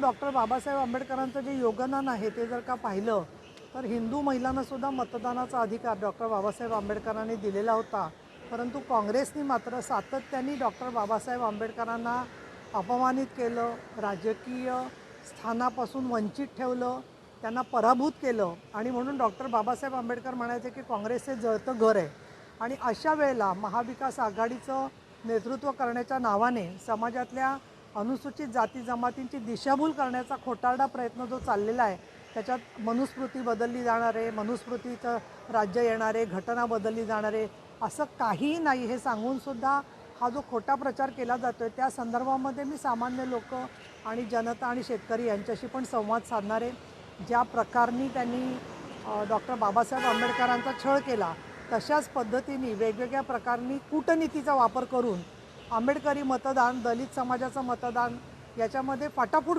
Doctor Babasaheb आंबेडकरांचं जे योगदान आहे ते जर का पाहिलं तर हिंदू महिलांनासुद्धा मतदानाचा अधिकार डॉक्टर बाबासाहेब आंबेडकरांनी दिलेला होता. परंतु काँग्रेसने मात्र सातत्याने डॉक्टर बाबासाहेब आंबेडकरांना अपमानित केलं, राजकीय स्थानापासून वंचित ठेवलं, त्यांना पराभूत केलं आणि म्हणून डॉक्टर बाबासाहेब आंबेडकर म्हणायचे की काँग्रेस हे जळतं घर आहे. आणि अशा वेळेला महाविकास आघाडीचं नेतृत्व करण्याच्या नावाने समाजातल्या अनुसूचित जाती जमातींची दिशाभूल करण्याचा खोटारडा प्रयत्न जो चाललेला आहे, त्याच्यात मनुस्मृती बदलली जाणार आहे, मनुस्मृतीचं राज्य येणार आहे, घटना बदलली जाणार आहे, असं काहीही नाही हे सांगूनसुद्धा हा जो खोटा प्रचार केला जातो आहे, त्या संदर्भामध्ये मी सामान्य लोक आणि जनता आणि शेतकरी यांच्याशी पण संवाद साधणार आहे. ज्या प्रकाराने त्यांनी डॉक्टर बाबासाहेब आंबेडकरांचा छळ केला, तशाच पद्धतीने वेगवेगळ्या प्रकारांनी कूटनीतीचा वापर करून आंबेडकरी मतदान, दलित समाजाचं मतदान याच्यामध्ये फाटाफूट